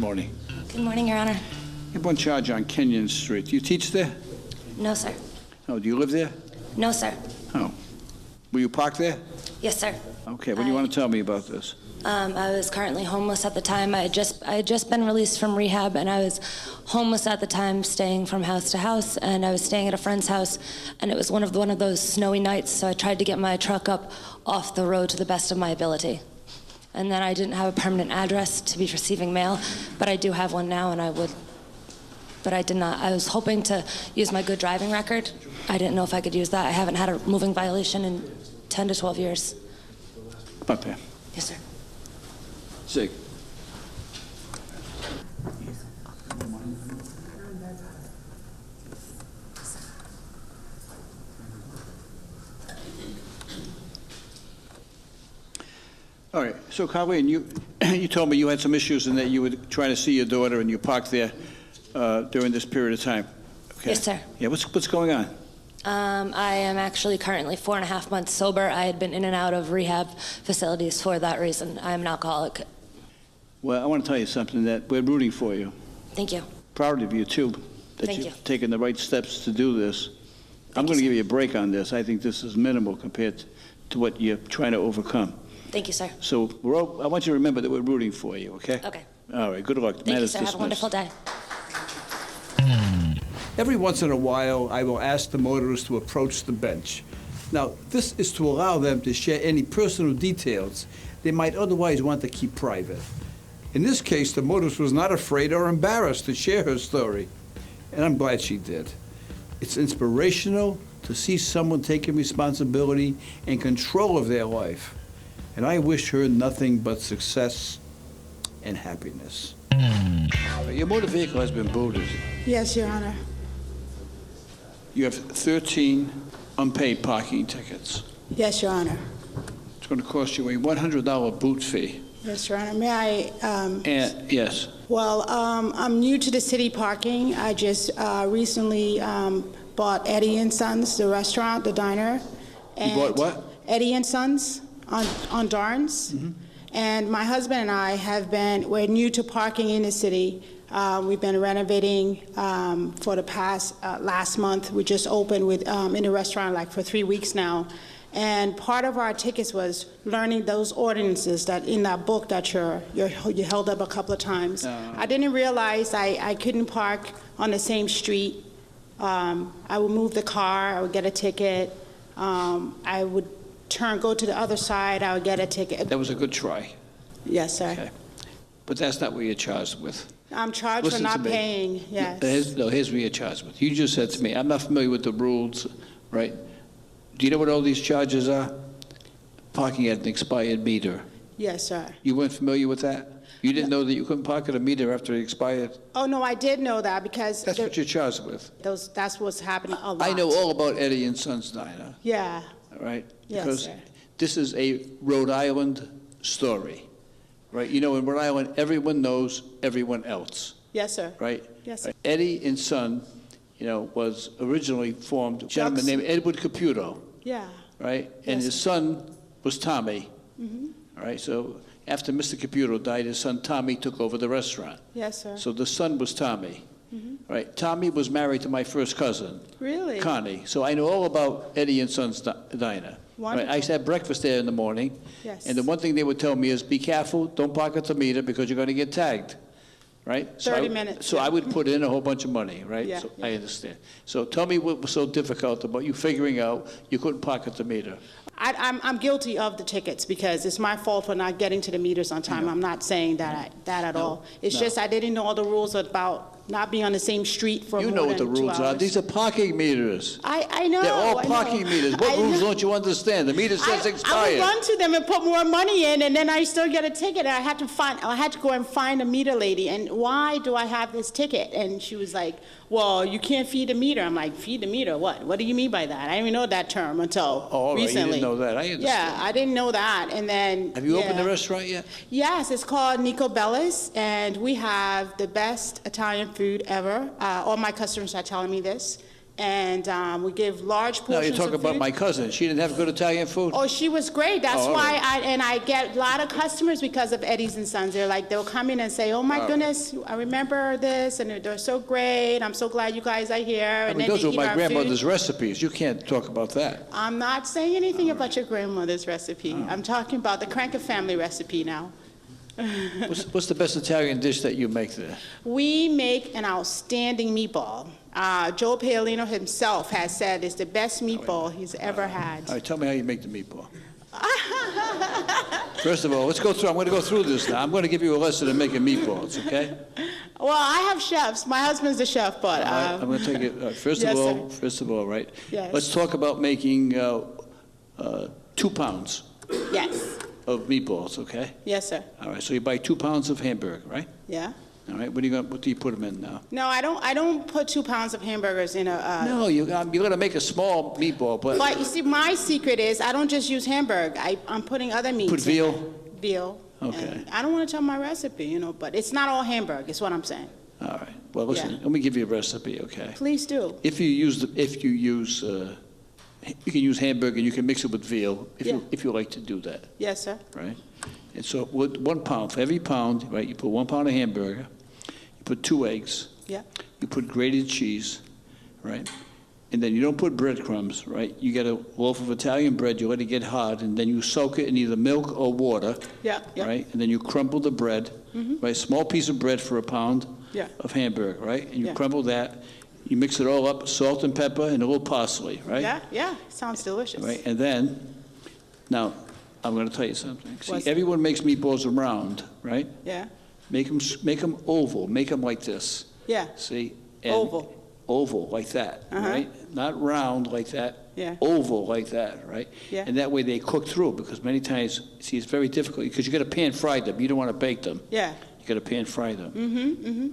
morning. Good morning, Your Honor. You have one charge on Kenyon Street. Do you teach there? No, sir. Oh, do you live there? No, sir. Oh. Were you parked there? Yes, sir. Okay, what do you want to tell me about this? I was currently homeless at the time. I had just been released from rehab, and I was homeless at the time, staying from house to house, and I was staying at a friend's house, and it was one of those snowy nights, so I tried to get my truck up off the road to the best of my ability. And then I didn't have a permanent address to be receiving mail, but I do have one now, and but I did not. I was hoping to use my good driving record. I didn't know if I could use that. I haven't had a moving violation in 10 to 12 years. Up there. Yes, sir. Zig. All right, so Colleen, you told me you had some issues and that you were trying to see your daughter and you parked there during this period of time. Okay. Yes, sir. Yeah, what's going on? I am actually currently 4.5 months sober. I had been in and out of rehab facilities for that reason. I am an alcoholic. Well, I want to tell you something, that we're rooting for you. Thank you. Proud of you, too, that Thank you've you. taken the right steps to do this. I'm you, going to sir. give you a break on this. I think this is minimal compared to what you're trying to overcome. Thank you, sir. So I want you to remember that we're rooting for you, okay? Okay. All right, good luck. Thank you, sir. Have a wonderful day. Every once in a while, I will ask the motorists to approach the bench. Now, this is to allow them to share any personal details they might otherwise want to keep private. In this case, the motorist was not afraid or embarrassed to share her story, and I'm glad she did. It's inspirational to see someone taking responsibility and control of their life, and I wish her nothing but success and happiness. Your motor vehicle has been booted. Yes, Your Honor. You have 13 unpaid parking tickets. Yes, Your Honor. It's going to cost you a $100 boot fee. Yes, Your Honor. May I? And yes. Well, I'm new to the city parking. I just recently bought Eddie & Sons, the restaurant, the diner. You bought what? Eddie & Sons on Darnes. Mm-hmm. And my husband and I we're new to parking in the city. We've been renovating for the past, last month. We just opened in the restaurant like for 3 weeks now. And part of our tickets was learning those ordinances that in that book that you held up a couple of times. I didn't realize I couldn't park on the same street. I would move the car, I would get a ticket. I would go to the other side, I would get a ticket. That was a good try. Yes, sir. Okay. But that's not what you're charged with. I'm charged for not paying, yes. Here's what you're charged with. You just said to me, I'm not familiar with the rules, right? Do you know what all these charges are? Parking at an expired meter. Yes, sir. You weren't familiar with that? You didn't know that you couldn't park at a meter after it expired? Oh, no, I did know that because... That's what you're charged with. That's what's happening a lot. I know all about Eddie & Sons Diner. Yeah. All right? Yes, because sir. This is a Rhode Island story, right? You know, in Rhode Island, everyone knows everyone else. Yes, sir. Right? Yes, sir. Eddie & Son, was originally formed, a gentleman named Edward Caprio. Yeah. Right? And Yes, his sir. son was Tommy. Mm-hmm. All right? So after Mr. Caprio died, his son Tommy took over the restaurant. Yes, sir. So the son was Tommy. Mm-hmm. Right? Tommy was married to my first cousin. Really? Connie. So I know all about Eddie & Son's Diner. Wonderful. Right? I used to have breakfast there in the morning. Yes. And the one thing they would tell me is, be careful, don't park at the meter because you're going to get tagged. Right? 30 minutes. So yeah. I would put in a whole bunch of money, right? Yeah, So yeah. I understand. So tell me what was so difficult about you figuring out you couldn't park at the meter. I'm guilty of the tickets because it's my fault for not getting to the meters on time. I'm not saying that at all. It's just I didn't know all the rules about not being on the same street for You more know what the than 2 rules are. hours. These are parking meters. I know. They're all I know. parking meters. What I rules know. don't you understand? The meter says I expired. would run to them and put more money in, and then I still get a ticket. And I had to go and find a meter lady. And why do I have this ticket? And she was like, "Well, you can't feed the meter." I'm like, "Feed the meter? What? What do you mean by that?" I didn't even know that term until all right. recently. You didn't know that. I understand. Yeah, I didn't know that. And then Have you opened the restaurant yet? Yes, it's called Nico Bella's, and we have the best Italian food ever. All my customers are telling me this. and we give large No, portions you're of talking about food. my cousin. She didn't have good Italian food? Oh, she was great. That's Oh, all why right. I get a lot of customers because of Eddie's and Sons. They'll come in and say, oh my goodness, I remember this, and they're so great. I'm so glad you guys are here. I And mean, then those they are eat my our food. grandmother's recipes. You can't talk about that. I'm not saying anything about your grandmother's recipe. I'm talking about the Cranker family recipe now. What's the best Italian dish that you make there? We make an outstanding meatball. Joe Paolino himself has said it's the best meatball he's ever had. All right, tell me how you make the meatball. First of all, let's go through. I'm going to go through this now. I'm going to give you a lesson in making meatballs, okay? Well, I have chefs. My husband's a chef, but All right, I'm going to take it. First Yes, of all, right? Yes. Let's talk about making 2 pounds yes, of meatballs, okay? yes, sir. All right, so you buy 2 pounds of hamburger, right? Yeah. All right, what do you put them in now? No, I don't put 2 pounds of hamburgers in a. No, you're going to make a small meatball, but But you see, my secret is I don't just use hamburger. I'm putting other meats. put in veal. it. Veal. Okay. And I don't want to tell my recipe, but it's not all hamburger. Is what I'm saying. All right. Well, listen. Yeah. Let me give you a recipe, okay? Please do. You can use hamburger and you can mix it with veal if you like to do that, Yes, sir. right? And so with 1 pound, for every pound, right, you put 1 pound of hamburger, you put 2 eggs, Yeah. you put grated cheese, right? And then you don't put breadcrumbs, right? You get a loaf of Italian bread, you let it get hard, and then you soak it in either milk or water, Yeah. Yeah. right? And then you crumble the bread, right? Small piece of bread for a pound Yeah. of hamburger, right? And you Yeah. crumble that, you mix it all up, salt and pepper and a little parsley, right? Yeah. Yeah. Sounds delicious. Right, and then, now, I'm going to tell you something. What's- See, everyone makes meatballs around, right? Yeah. Make them oval, make them like this, Yeah. see? And Oval. Oval, like that, Uh-huh. right? Not round like that. Yeah. Oval like that, right? Yeah. And that way they cook through, because many times, see, it's very difficult, because you got to pan fry them. You don't want to bake them. Yeah. You got to pan fry them.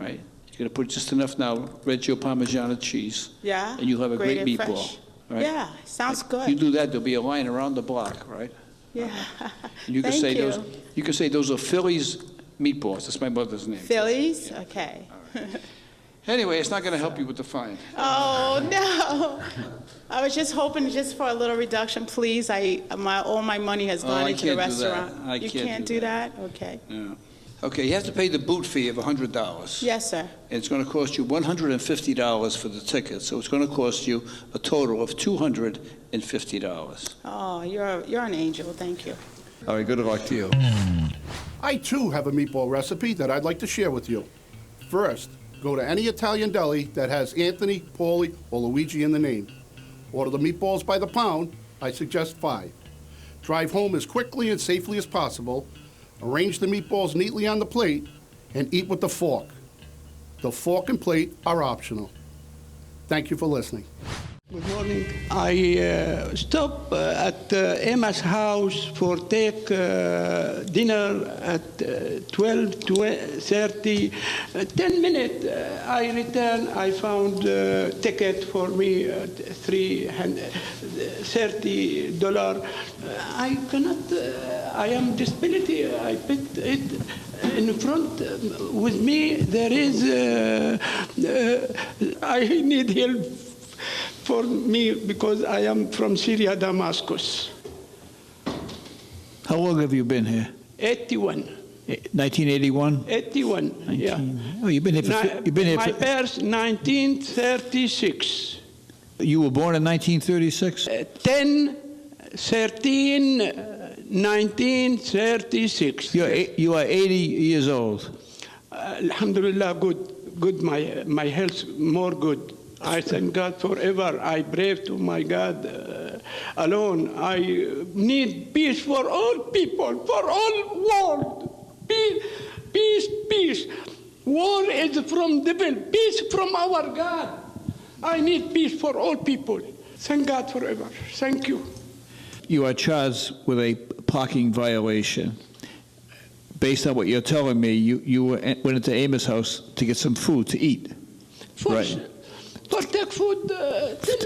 Right? You got to put just enough now Reggio Parmigiano cheese. Yeah. And you'll have a great Grated meatball. fresh. Right? Yeah. Sounds You good. do that, there'll be a line around the block, right? Yeah. And you can Thank say you. you can say those are Philly's meatballs. That's my mother's name. Phillies? Okay. Anyway, it's not going to help you with the fine. Oh, no. I was just hoping just for a little reduction, please. All my money has Oh, gone I into the can't do that. restaurant. I You can't can't do do that? Okay. Yeah. Okay, you have to pay the boot fee of $100. Yes, sir. It's going to cost you $150 for the ticket, so it's going to cost you a total of $250. Oh, you're an angel. Thank you. All right, good luck to you. I, too, have a meatball recipe that I'd like to share with you. First, go to any Italian deli that has Anthony, Paulie, or Luigi in the name. Order the meatballs by the pound. I suggest 5. Drive home as quickly and safely as possible. Arrange the meatballs neatly on the plate and eat with the fork. The fork and plate are optional. Thank you for listening. Good morning. I stop at Emma's house for take dinner at 12:30. 10 minutes. I return. I found ticket for me $30. I cannot. I am disability. I put it in front with me. There is. I need help for me because I am from Syria, Damascus. How long have you been here? 81. 1981? 81, yeah. Oh, you've been here My birth, 1936. You were born in 1936? 10/13/1936. You are 80 years old. Alhamdulillah, good. My health more good. I thank God forever. I pray to my God alone. I need peace for all people, for all world. Peace. War is from devil. Peace from our God. I need peace for all people. Thank God forever. Thank you. You are charged with a parking violation. Based on what you're telling me, you went into Amos' house to get some food to eat. Right. For take food, 10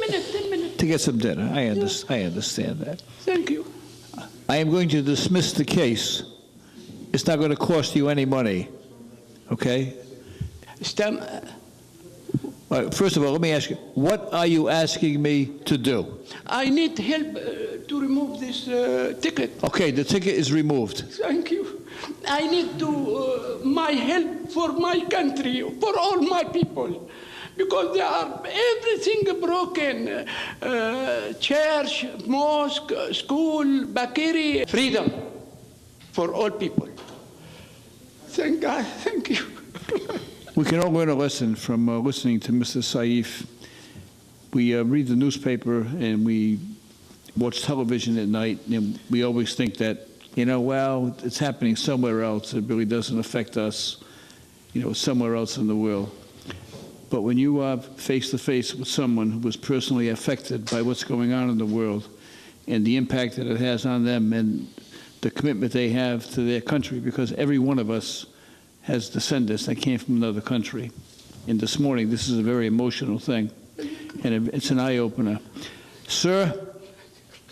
minutes. To get some dinner. I understand that. Thank you. I am going to dismiss the case. It's not going to cost you any money. Okay? All right, first of all, let me ask you, what are you asking me to do? I need help to remove this ticket. Okay, the ticket is removed. Thank you. I need to my help for my country, for all my people, because they are everything broken. Church, mosque, school, bakery, freedom for all people. Thank God. Thank you. We can all learn a lesson from listening to Mr. Saif. We read the newspaper and we watch television at night, and we always think that, well, it's happening somewhere else. It really doesn't affect us, somewhere else in the world. But when you are face to face with someone who was personally affected by what's going on in the world and the impact that it has on them and the commitment they have to their country, because every one of us has descendants that came from another country. And this morning, this is a very emotional thing, and it's an eye-opener. Sir,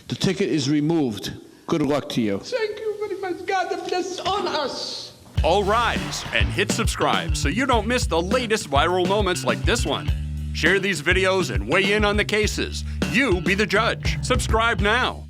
the ticket is removed. Good luck to you. Thank you very much. God bless all us. All rise and hit subscribe so you don't miss the latest viral moments like this one. Share these videos and weigh in on the cases. You be the judge. Subscribe now.